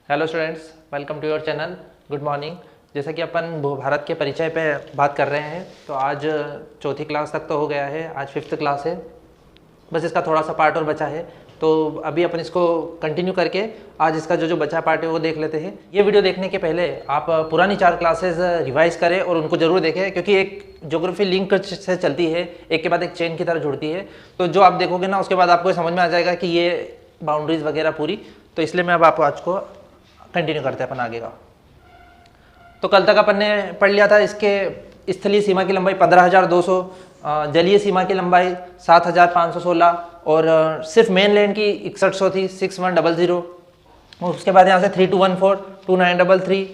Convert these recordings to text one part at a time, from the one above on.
Hello students, welcome to your channel. Good morning. जैसा कि अपन भारत के परिचय पे बात कर रहे हैं, तो आज चौथी क्लास तक तो हो गया है, आज फिफ्थ क्लास है। बस इसका थोड़ा सा पार्ट और बचा है, तो अभी अपन इसको कंटिन्यू करके आज इसका जो बचा पार्ट है वो देख लेते हैं। ये वीडियो देखने के पहले आप पुरानी 4 क्लासेस रिवाइज करें और उनको जरूर देखें, क्योंकि एक ज्योग्राफी लिंक से चलती है, एक के बाद एक चेन की तरह जुड़ती है। तो जो आप देखोगे ना, उसके बाद आपको समझ में आ जाएगा कि ये बाउंड्रीज वगैरह पूरी। तो इसलिए मैं अब आपको आज को कंटिन्यू करते हैं अपन आगे का। तो कल तक अपन ने पढ़ लिया था इसके स्थलीय सीमा की लंबाई 15,200, जलीय सीमा की लंबाई 7,516 और सिर्फ मेन लैंड की 6100 थी, 6100। और उसके बाद यहाँ से 3214, 2933।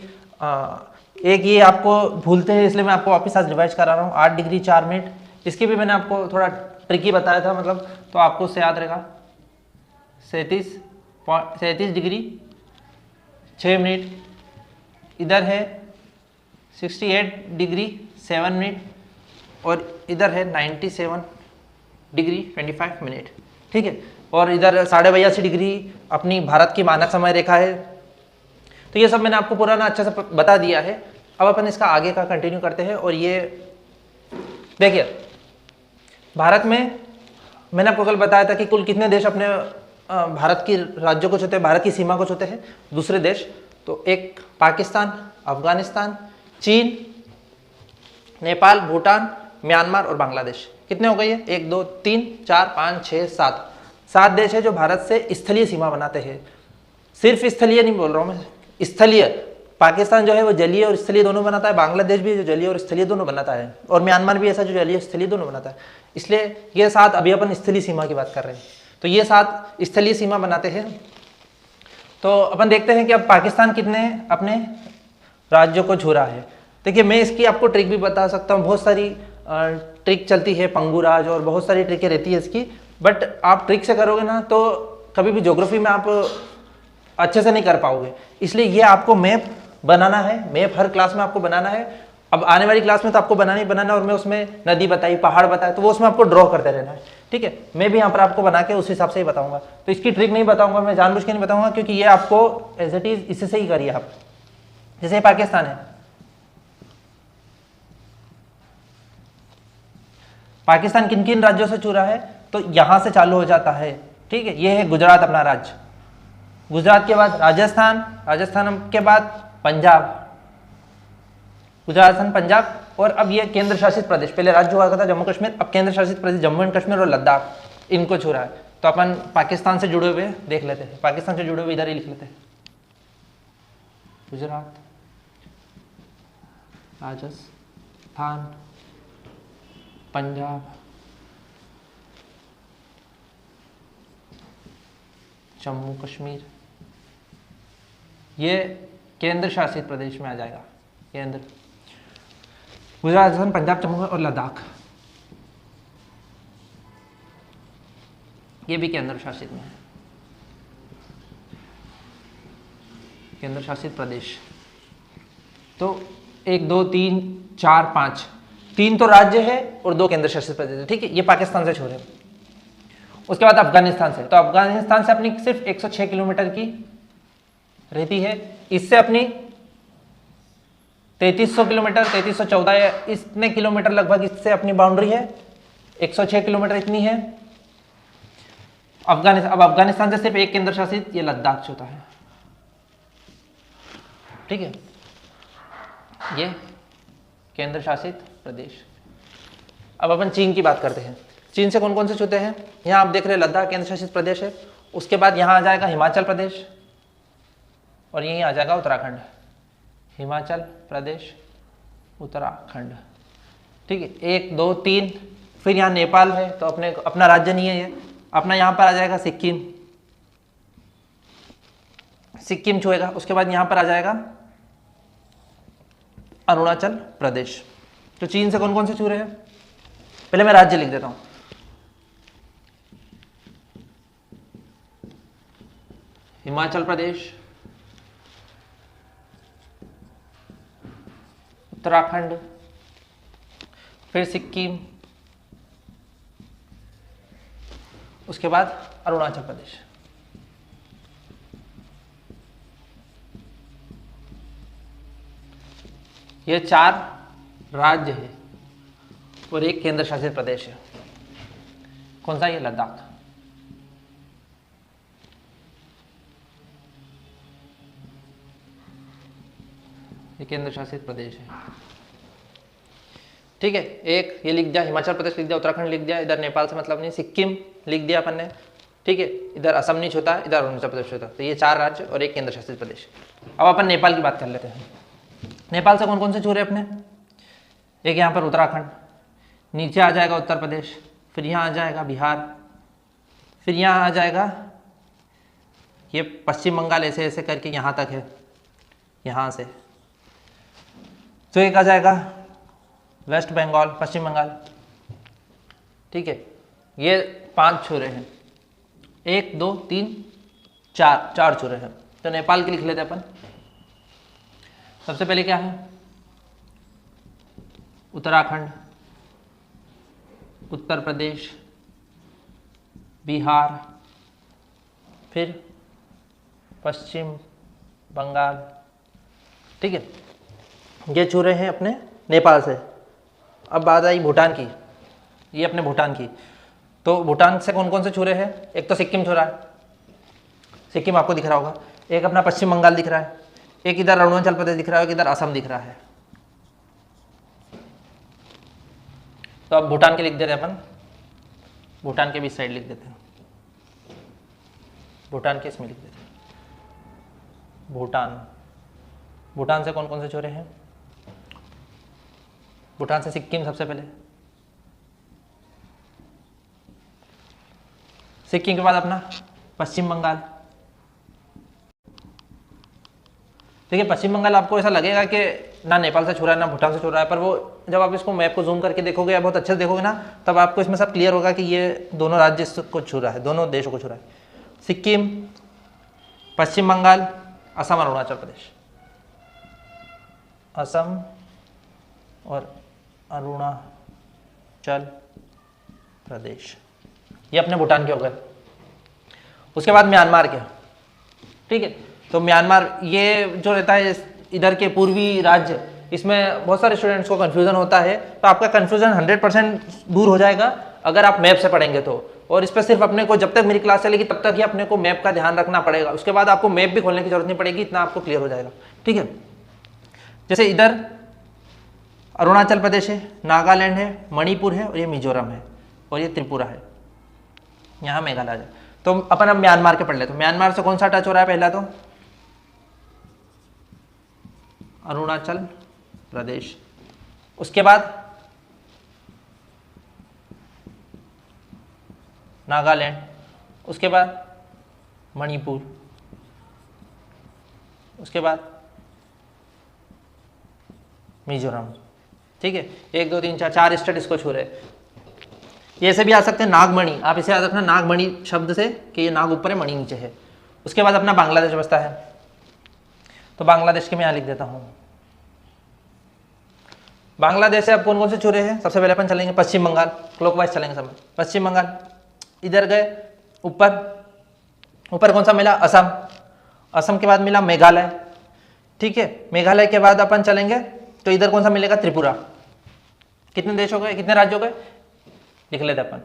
एक ये आपको भूलते हैं, इसलिए मैं आपको वापस आज रिवाइज करा रहा हूँ। 8 डिग्री 4 मिनट। इसकी भी मैंने आपको थोड़ा ट्रिकी बताया था, मतलब तो आपको उससे याद रहेगा। 37 डिग्री 6 मिनट। इधर है 68 डिग्री 7 मिनट और इधर है 97 डिग्री 25 मिनट। ठीक है, और इधर 82.5 डिग्री अपनी भारत की मानक समय रेखा है। तो ये सब मैंने आपको पुराना अच्छे से बता दिया है। अब अपन इसका आगे का कंटिन्यू करते हैं। और ये देखिए, भारत में मैंने आपको कल बताया था कि कुल कितने देश अपने भारत की राज्यों को छूते हैं, भारत की सीमा को छूते हैं दूसरे देश। तो एक पाकिस्तान, अफगानिस्तान, चीन, नेपाल, भूटान, म्यांमार और बांग्लादेश। कितने हो गए ये? 1 2 3 4 5 6 7 7 देश है जो भारत से स्थलीय सीमा बनाते हैं। सिर्फ स्थलीय नहीं बोल रहा हूँ मैं, स्थलीय। पाकिस्तान जो है वो जलीय और स्थलीय दोनों बनाता है, बांग्लादेश भी जो जलीय और स्थलीय दोनों बनाता है, और म्यांमार भी ऐसा जो जलीय स्थलीय दोनों बनाता है। इसलिए ये 7, अभी अपन स्थलीय सीमा की बात कर रहे हैं, तो ये 7 स्थलीय सीमा बनाते हैं। तो अपन देखते हैं कि अब पाकिस्तान कितने अपने राज्यों को छू रहा है। देखिए, मैं इसकी आपको ट्रिक भी बता सकता हूँ, बहुत सारी ट्रिक चलती है, पंगू राज और बहुत सारी ट्रिकें रहती है इसकी। बट आप ट्रिक से करोगे ना तो कभी भी ज्योग्राफी में आप अच्छे से नहीं कर पाओगे। इसलिए ये आपको मैप बनाना है, मैप हर क्लास में आपको बनाना है। अब आने वाली क्लास में तो आपको बनाना ही बनाना है, और मैं उसमें नदी बताई, पहाड़ बताए, तो वो उसमें आपको ड्रॉ करते रहना है। ठीक है, मैं भी यहाँ पर आपको बना के उस हिसाब से ही बताऊंगा। तो इसकी ट्रिक नहीं बताऊंगा, मैं जानबूझ के नहीं बताऊंगा, क्योंकि ये आपको एज इट इज इससे ही करिए आप। जैसे पाकिस्तान है, पाकिस्तान किन किन राज्यों से छू रहा है, तो यहां से चालू हो जाता है। ठीक है, ये है गुजरात अपना राज्य, गुजरात के बाद राजस्थान, राजस्थान के बाद पंजाब, गुजरात, पंजाब, और अब ये केंद्र शासित प्रदेश, पहले राज्य हुआ था जम्मू कश्मीर, अब केंद्र शासित प्रदेश जम्मू एंड कश्मीर और लद्दाख, इनको छू रहा है। तो अपन पाकिस्तान से जुड़े हुए देख लेते हैं, पाकिस्तान से जुड़े हुए इधर ही लिख लेते हैं। गुजरात, राजस्थान, पंजाब, जम्मू कश्मीर, ये केंद्र शासित प्रदेश में आ जाएगा। केंद्र, गुजरात, राजस्थान, पंजाब, जम्मू और लद्दाख, ये भी केंद्र शासित में है, केंद्र शासित प्रदेश। तो 1 2 3 4 5, 3 तो राज्य है और 2 केंद्र शासित प्रदेश है। ठीक है, ये पाकिस्तान से छोड़े। उसके बाद अफगानिस्तान से, तो अफगानिस्तान से अपनी सिर्फ 106 किलोमीटर की रहती है, इससे अपनी 3300 किलोमीटर, 3314 या इतने किलोमीटर लगभग इससे अपनी बाउंड्री है, 106 किलोमीटर इतनी है अफगानिस्तान। अब अफगानिस्तान से सिर्फ एक केंद्र शासित, ये लद्दाख होता है। ठीक है, ये केंद्र शासित प्रदेश। अब अपन चीन की बात करते हैं। चीन से कौन कौन से छूते हैं? यहाँ आप देख रहे हैं लद्दाख केंद्र शासित प्रदेश है। उसके बाद यहाँ आ जाएगा हिमाचल प्रदेश, और यहीं आ जाएगा उत्तराखंड। हिमाचल प्रदेश, उत्तराखंड। ठीक है, 1 2 3, फिर यहाँ नेपाल है, तो अपने अपना राज्य नहीं है ये अपना। यहाँ पर आ जाएगा सिक्किम, सिक्किम छुएगा। उसके बाद यहाँ पर आ जाएगा अरुणाचल प्रदेश। तो चीन से कौन कौन से छू रहे हैं? पहले मैं राज्य लिख देता हूं। हिमाचल प्रदेश, उत्तराखंड, फिर सिक्किम, उसके बाद अरुणाचल प्रदेश। ये 4 राज्य है और एक केंद्र शासित प्रदेश है। कौन सा? ये लद्दाख। ये केंद्र शासित प्रदेश है। ठीक है, एक ये लिख दिया, हिमाचल प्रदेश लिख दिया, उत्तराखंड लिख दिया, इधर नेपाल से मतलब नहीं, सिक्किम लिख दिया अपन ने। ठीक है, इधर असम नहीं छूता, इधर अरुणाचल प्रदेश छूता। तो ये 4 राज्य और एक केंद्र शासित प्रदेश। अब अपन नेपाल की बात कर लेते हैं। नेपाल से कौन कौन से छू रहे अपने? एक यहाँ पर उत्तराखंड, नीचे आ जाएगा उत्तर प्रदेश, फिर यहाँ आ जाएगा बिहार, फिर यहाँ आ जाएगा ये पश्चिम बंगाल, ऐसे ऐसे करके यहाँ तक है, यहाँ से। तो एक आ जाएगा वेस्ट बंगाल, पश्चिम बंगाल। ठीक है, ये 5 छू रहे हैं, 1 2 3 4 छू रहे हैं। तो नेपाल के लिख लेते अपन। सबसे पहले क्या है? उत्तराखंड, उत्तर प्रदेश, बिहार, फिर पश्चिम बंगाल। ठीक है, ये छू रहे हैं अपने नेपाल से। अब बात आई भूटान की, ये अपने भूटान की। तो भूटान से कौन कौन से छू रहे हैं? एक तो सिक्किम छू रहा है, सिक्किम आपको दिख रहा होगा। एक अपना पश्चिम बंगाल दिख रहा है, एक इधर अरुणाचल प्रदेश दिख रहा है, एक इधर असम दिख रहा है। तो अब भूटान के लिख देते हैं अपन, भूटान के बीच साइड लिख देते हैं, भूटान के इसमें लिख देते हैं भूटान। भूटान से कौन कौन से छू रहे हैं? भूटान से सिक्किम सबसे पहले, सिक्किम के बाद अपना पश्चिम बंगाल। देखिए पश्चिम बंगाल आपको ऐसा लगेगा कि ना नेपाल से छू रहा है ना भूटान से छू रहा है, पर वो जब आप इसको मैप को जूम करके देखोगे या बहुत अच्छे से देखोगे ना, तब आपको इसमें सब क्लियर होगा कि ये दोनों राज्य को छू रहा है, दोनों देशों को छू रहा है। सिक्किम, पश्चिम बंगाल, असम, अरुणाचल प्रदेश। असम और अरुणाचल प्रदेश, ये अपने भूटान के हो गए। उसके बाद म्यांमार के। ठीक है, तो म्यांमार ये जो रहता है इधर के पूर्वी राज्य, इसमें बहुत सारे स्टूडेंट्स को कन्फ्यूजन होता है। तो आपका कन्फ्यूजन 100% दूर हो जाएगा अगर आप मैप से पढ़ेंगे तो। और इस पर सिर्फ अपने को, जब तक मेरी क्लास चलेगी तब तक ही अपने को मैप का ध्यान रखना पड़ेगा। उसके बाद आपको मैप भी खोलने की जरूरत नहीं पड़ेगी, इतना आपको क्लियर हो जाएगा। ठीक है, जैसे इधर अरुणाचल प्रदेश है, नागालैंड है, मणिपुर है और ये मिजोरम है और ये त्रिपुरा है, यहाँ मेघालय है। तो अपन अब म्यांमार के पढ़ लेते। तो म्यांमार से कौन सा टच हो रहा है? पहला तो अरुणाचल प्रदेश, उसके बाद नागालैंड, उसके बाद मणिपुर, उसके बाद मिजोरम। ठीक है, 1 2 3 4 स्टेट इसको छू रहे। ये ऐसे भी आ सकते हैं नागमणि, आप इसे याद रखना नागमणि शब्द से कि ये नाग ऊपर है मणि नीचे है। उसके बाद अपना बांग्लादेश बचता है, तो बांग्लादेश के मैं यहाँ लिख देता हूँ। बांग्लादेश से अब कौन कौन से छू रहे हैं? सबसे पहले अपन चलेंगे पश्चिम बंगाल, क्लॉकवाइज चलेंगे समय। पश्चिम बंगाल इधर गए, ऊपर ऊपर कौन सा मिला? असम। असम के बाद मिला मेघालय। ठीक है, मेघालय के बाद अपन चलेंगे तो इधर कौन सा मिलेगा? त्रिपुरा। कितने देश हो गए, कितने राज्य हो गए? लिख लेते अपन,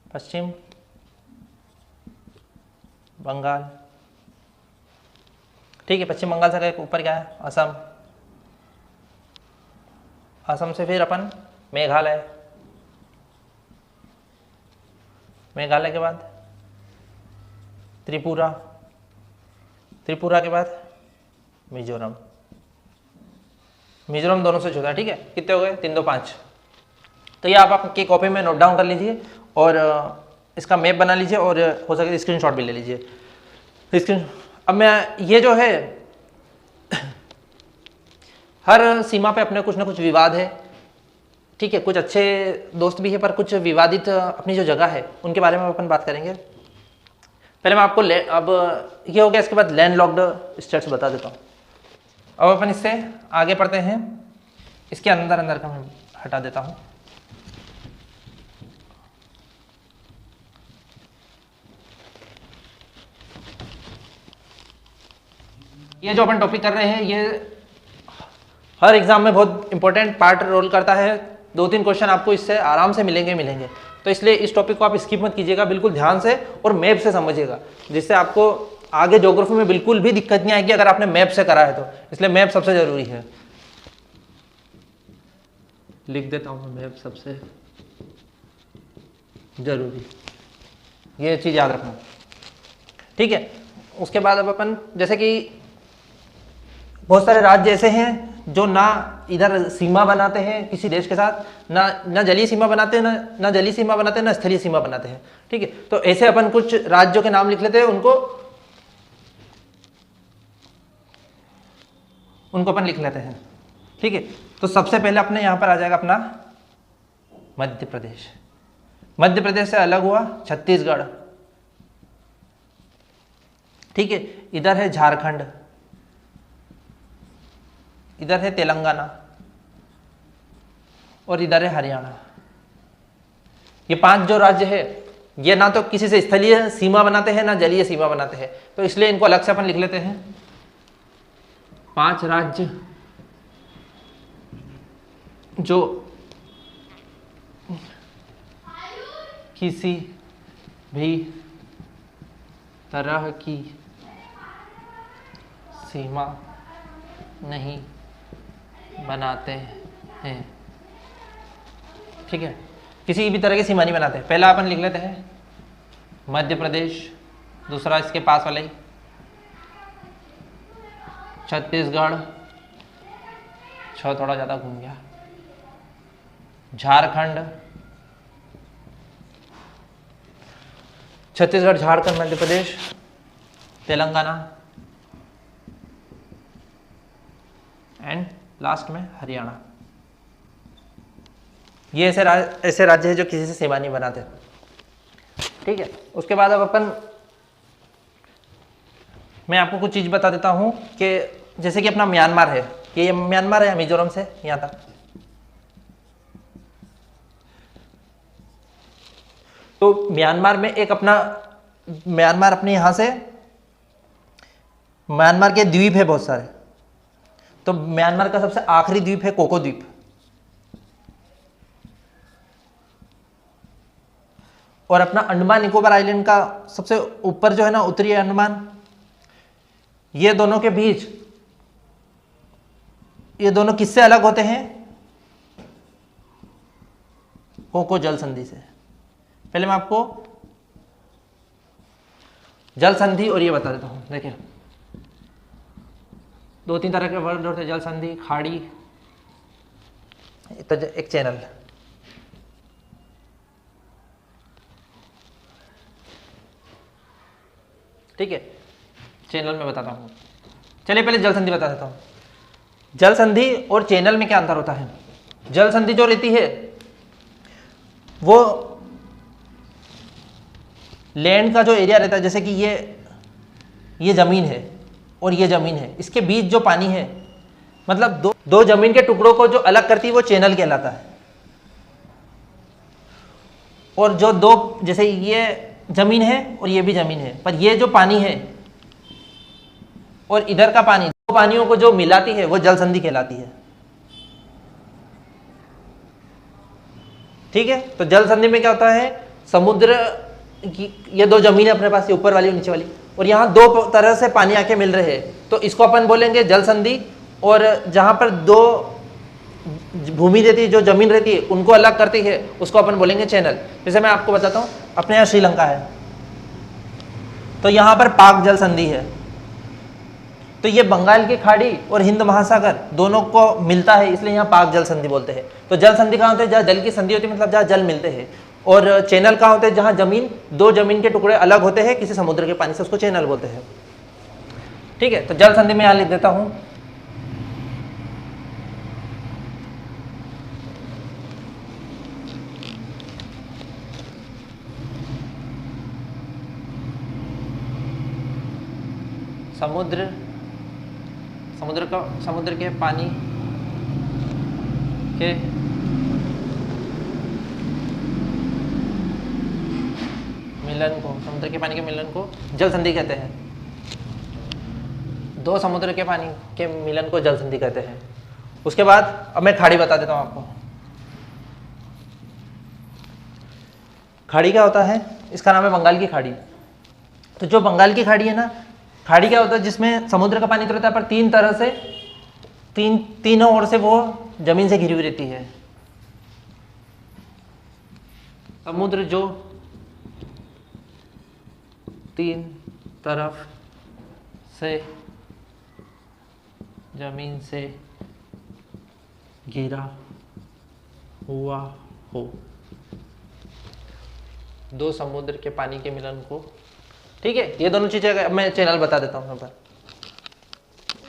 पश्चिम बंगाल। ठीक है, पश्चिम बंगाल से गए ऊपर क्या है? असम। असम से फिर अपन मेघालय, मेघालय के बाद त्रिपुरा, त्रिपुरा के बाद मिजोरम। मिजोरम दोनों से छूता। ठीक है, कितने हो गए? 3 2 5। तो ये आप आपकी कॉपी में नोट डाउन कर लीजिए और इसका मैप बना लीजिए और हो सके स्क्रीनशॉट भी ले लीजिए। स्क्रीन अब मैं ये जो है हर सीमा पे अपने कुछ ना कुछ विवाद है। ठीक है, कुछ अच्छे दोस्त भी है पर कुछ विवादित अपनी जो जगह है उनके बारे में अपन बात करेंगे। पहले मैं आपको अब ये हो गया, इसके बाद लैंड लॉक्ड स्टेट्स बता देता हूँ। अब अपन इससे आगे पढ़ते हैं, इसके अंदर अंदर का मैं हटा देता हूँ। ये जो अपन टॉपिक कर रहे हैं ये हर एग्जाम में बहुत इंपॉर्टेंट पार्ट रोल करता है। 2-3 क्वेश्चन आपको इससे आराम से मिलेंगे। तो इसलिए इस टॉपिक को आप स्किप मत कीजिएगा, बिल्कुल ध्यान से और मैप से समझिएगा, जिससे आपको आगे ज्योग्राफी में बिल्कुल भी दिक्कत नहीं आएगी अगर आपने मैप से करा है तो। इसलिए मैप सबसे जरूरी है। लिख देता हूँ मैप सबसे जरूरी, ये चीज याद रखना, ठीक है। उसके बाद अब अपन जैसे कि बहुत सारे राज्य ऐसे हैं जो ना इधर सीमा बनाते हैं किसी देश के साथ, ना जलीय सीमा बनाते हैं, ना जलीय सीमा बनाते हैं, ना स्थलीय सीमा बनाते हैं, ठीक है। तो ऐसे अपन कुछ राज्यों के नाम लिख लेते हैं, उनको अपन लिख लेते हैं, ठीक है। तो सबसे पहले अपने यहां पर आ जाएगा अपना मध्य प्रदेश। मध्य प्रदेश से अलग हुआ छत्तीसगढ़, ठीक है। इधर है झारखंड, इधर है तेलंगाना और इधर है हरियाणा। ये 5 जो राज्य है ये ना तो किसी से स्थलीय सीमा बनाते हैं ना जलीय सीमा बनाते हैं, तो इसलिए इनको अलग से अपन लिख लेते हैं। 5 राज्य जो किसी भी तरह की सीमा नहीं बनाते हैं, ठीक है। किसी भी तरह की सीमा नहीं बनाते। पहला अपन लिख लेते हैं मध्य प्रदेश, दूसरा इसके पास वाला ही छत्तीसगढ़, थोड़ा ज़्यादा घूम गया, झारखंड, छत्तीसगढ़, झारखंड, मध्य प्रदेश, तेलंगाना एंड लास्ट में हरियाणा। ये ऐसे राज्य है जो किसी से सीमा नहीं बनाते, ठीक है। उसके बाद अब अपन मैं आपको कुछ चीज़ बता देता हूं कि जैसे कि अपना म्यांमार है, ये म्यांमार है मिजोरम से यहाँ तक, तो म्यांमार में एक अपना म्यांमार अपने यहाँ से म्यांमार के द्वीप है बहुत सारे, तो म्यांमार का सबसे आखिरी द्वीप है कोको द्वीप, और अपना अंडमान निकोबार आइलैंड का सबसे ऊपर जो है ना उत्तरी अंडमान, ये दोनों के बीच ये दोनों किससे अलग होते हैं? कोको जल संधि से। पहले मैं आपको जल संधि और ये बता देता हूं। देखिए 2-3 तरह के वर्ड होते हैं, जल संधि, खाड़ी, तो एक चैनल, ठीक है। चैनल में बताता हूं। चलिए पहले जल संधि बता देता हूं। जल संधि और चैनल में क्या अंतर होता है? जल संधि जो रहती है वो लैंड का जो एरिया रहता है, जैसे कि ये जमीन है और ये जमीन है, इसके बीच जो पानी है, मतलब दो जमीन के टुकड़ों को जो अलग करती है वो चैनल कहलाता है। और जो दो, जैसे ये जमीन है और ये भी जमीन है, पर ये जो पानी है और इधर का पानी, दो पानियों को जो मिलाती है वो जल संधि कहलाती है, ठीक है। तो जल संधि में क्या होता है? समुद्र की ये दो जमीनें अपने पास, ऊपर वाली और नीचे वाली, और यहाँ दो तरह से पानी आके मिल रहे हैं, तो इसको अपन बोलेंगे जल संधि। और जहाँ पर दो भूमि रहती है, जो जमीन रहती है, उनको अलग करती है, उसको अपन बोलेंगे चैनल। जैसे मैं आपको बताता हूँ, अपने यहाँ श्रीलंका है, तो यहाँ पर पाक जल संधि है, तो ये बंगाल की खाड़ी और हिंद महासागर दोनों को मिलता है, इसलिए यहाँ पाक जल संधि बोलते हैं। तो जल संधि कहाँ होते हैं? जहाँ जल की संधि होती है, मतलब जहाँ जल मिलते हैं। और चैनल कहाँ होते हैं? जहाँ दो जमीन के टुकड़े अलग होते हैं किसी समुद्र के पानी से, उसको चैनल बोलते हैं, ठीक है। तो जल संधि में यहाँ लिख देता हूँ, समुद्र के पानी के मिलन को, समुद्र के पानी के मिलन को जल संधि कहते हैं। दो समुद्र के पानी के मिलन को जल संधि कहते हैं। उसके बाद अब मैं खाड़ी बता देता हूँ आपको। खाड़ी क्या होता है, इसका नाम है बंगाल की खाड़ी। तो जो बंगाल की खाड़ी है ना, खाड़ी क्या होता है, जिसमें समुद्र का पानी तो रहता है पर तीन तरह से तीनों ओर से वो जमीन से घिरी हुई रहती है। समुद्र जो तीन तरफ से जमीन से घिरा हुआ हो, दो समुद्र के पानी के मिलन को, ठीक है। ये दोनों चीजें, अब मैं चैनल बता देता हूँ यहाँ पर,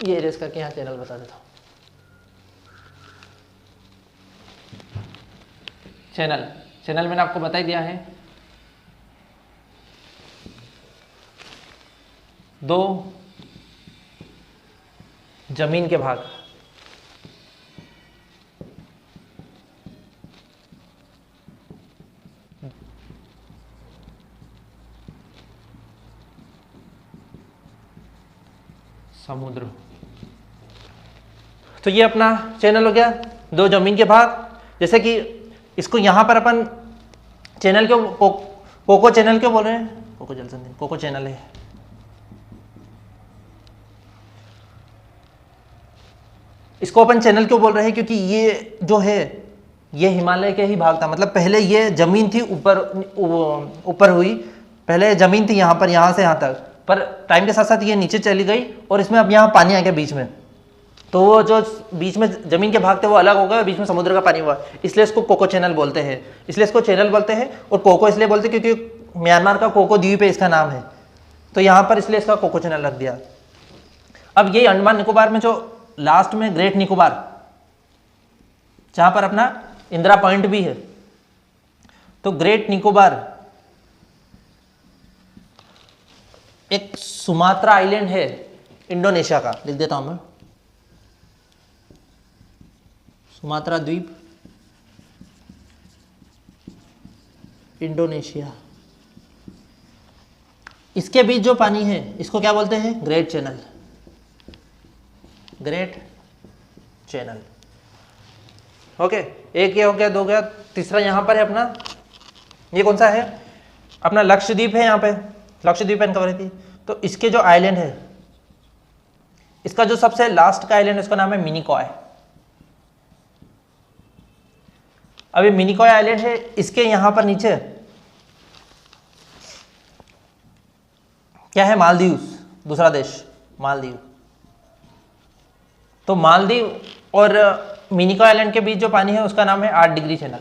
ये इरेज करके यहाँ चैनल बता देता हूँ। चैनल मैंने आपको बता ही दिया है, दो जमीन के भाग, समुद्र। तो ये अपना चैनल हो गया, दो जमीन के भाग। जैसे कि इसको यहां पर अपन चैनल क्यों कोको चैनल क्यों बोल रहे हैं, कोको जलसंधि, कोको चैनल है। इसको अपन चैनल क्यों बोल रहे हैं, क्योंकि ये जो है ये हिमालय के ही भाग था। मतलब पहले ये जमीन थी ऊपर हुई, पहले जमीन थी यहाँ पर, यहाँ से यहाँ तक, पर टाइम के साथ साथ ये नीचे चली गई और इसमें अब यहाँ पानी आ गया बीच में। तो वो जो बीच में जमीन के भाग थे वो अलग हो गए, बीच में समुद्र का पानी हुआ, इसलिए इसको कोको चैनल बोलते हैं। इसलिए इसको चैनल बोलते हैं, और कोको इसलिए बोलते हैं क्योंकि म्यांमार का कोको द्वीप है, इसका नाम है, तो यहाँ पर इसलिए इसका कोको चैनल रख दिया। अब ये अंडमान निकोबार में जो लास्ट में ग्रेट निकोबार, जहां पर अपना इंदिरा पॉइंट भी है, तो ग्रेट निकोबार एक सुमात्रा आइलैंड है इंडोनेशिया का, लिख देता हूं मैं, सुमात्रा द्वीप इंडोनेशिया। इसके बीच जो पानी है इसको क्या बोलते हैं, great channel, great channel. Okay, एक ये हो गया, दो हो गया, तीसरा यहां पर है अपना, ये कौन सा है, अपना लक्षद्वीप है। यहाँ पे लक्षद्वीप एंड कवर थी, तो इसके जो आइलैंड है, इसका जो सबसे लास्ट का आइलैंड है उसका नाम है मिनिकॉय। अब ये मिनिकॉय आइलैंड है, इसके यहां पर नीचे क्या है, मालदीव, दूसरा देश मालदीव। तो मालदीव और मिनिकॉय आइलैंड के बीच जो पानी है उसका नाम है 8 डिग्री चैनल,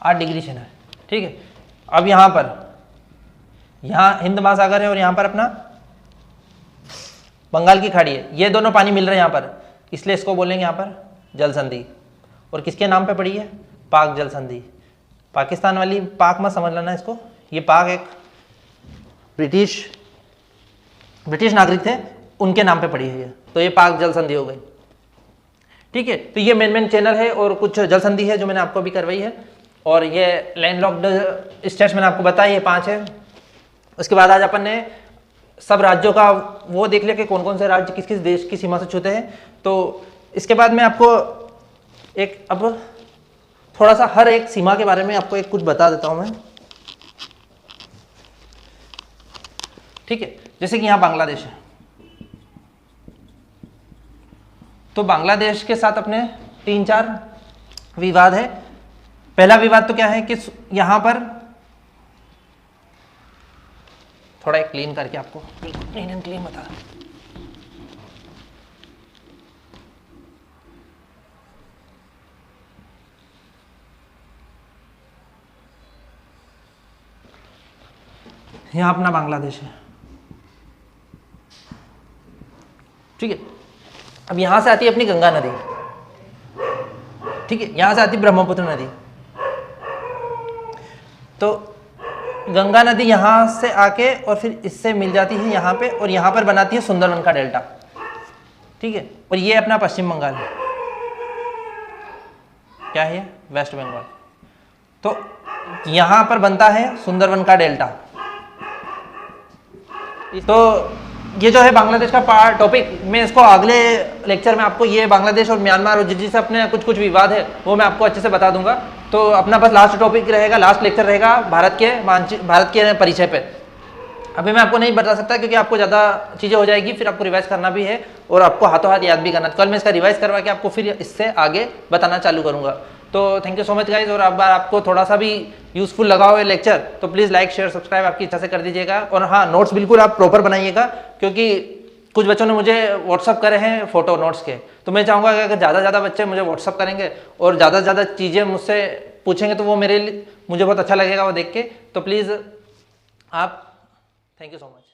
8 डिग्री चैनल, ठीक है। अब यहां पर, यहां हिंद महासागर है और यहां पर अपना बंगाल की खाड़ी है, ये दोनों पानी मिल रहे हैं यहां पर, इसलिए इसको बोलेंगे यहां पर जल संधि। और किसके नाम पे पड़ी है, पाक जल संधि। पाकिस्तान वाली पाक मत समझ लेना इसको, ये पाक एक ब्रिटिश नागरिक थे, उनके नाम पे पड़ी है ये, तो ये पाक जल संधि हो गई, ठीक है। तो ये मेन चैनल है और कुछ जल संधि है जो मैंने आपको अभी करवाई है, और ये लैंडलॉक्ड स्टेट्स मैंने आपको बताया, ये 5 है। उसके बाद आज अपन ने सब राज्यों का वो देख लिया कि कौन कौन से राज्य किस किस देश की सीमा से छूते हैं। तो इसके बाद मैं आपको एक, अब थोड़ा सा हर एक सीमा के बारे में आपको एक कुछ बता देता हूं मैं, ठीक है। जैसे कि यहाँ बांग्लादेश है, तो बांग्लादेश के साथ अपने 3-4 विवाद है। पहला विवाद तो क्या है कि यहां पर, थोड़ा एक क्लीन करके आपको क्लीन एंड क्लीन बता, यहां अपना बांग्लादेश है, ठीक है। अब यहां से आती है अपनी गंगा नदी, ठीक है, यहां से आती है ब्रह्मपुत्र नदी। तो गंगा नदी यहां से आके और फिर इससे मिल जाती है यहां पे, और यहां पर बनाती है सुंदरवन का डेल्टा, ठीक है। और ये अपना पश्चिम बंगाल है, क्या है, वेस्ट बंगाल। तो यहां पर बनता है सुंदरवन का डेल्टा। तो ये जो है बांग्लादेश का टॉपिक, मैं इसको अगले लेक्चर में आपको ये बांग्लादेश और म्यांमार और जिससे अपने कुछ विवाद है वो मैं आपको अच्छे से बता दूंगा। तो अपना बस लास्ट टॉपिक रहेगा, लास्ट लेक्चर रहेगा भारत के परिचय पे। अभी मैं आपको नहीं बता सकता क्योंकि आपको ज़्यादा चीज़ें हो जाएगी, फिर आपको रिवाइज करना भी है और आपको हाथों हाथ याद भी करना। कल मैं इसका रिवाइज करवा के आपको फिर इससे आगे बताना चालू करूँगा। तो thank you so much guys. और अब बार आपको थोड़ा सा भी यूजफुल लगा हो ये लेक्चर तो प्लीज़ लाइक शेयर सब्सक्राइब आपकी इच्छा से कर दीजिएगा। और हाँ, नोट्स बिल्कुल आप प्रॉपर बनाइएगा क्योंकि कुछ बच्चों ने मुझे व्हाट्सअप करे हैं फोटो नोट्स के, तो मैं चाहूँगा कि अगर ज़्यादा बच्चे मुझे व्हाट्सअप करेंगे और ज़्यादा से ज़्यादा चीज़ें मुझसे पूछेंगे तो वो मुझे बहुत अच्छा लगेगा वो देख के। तो प्लीज़ आप, थैंक यू सो मच।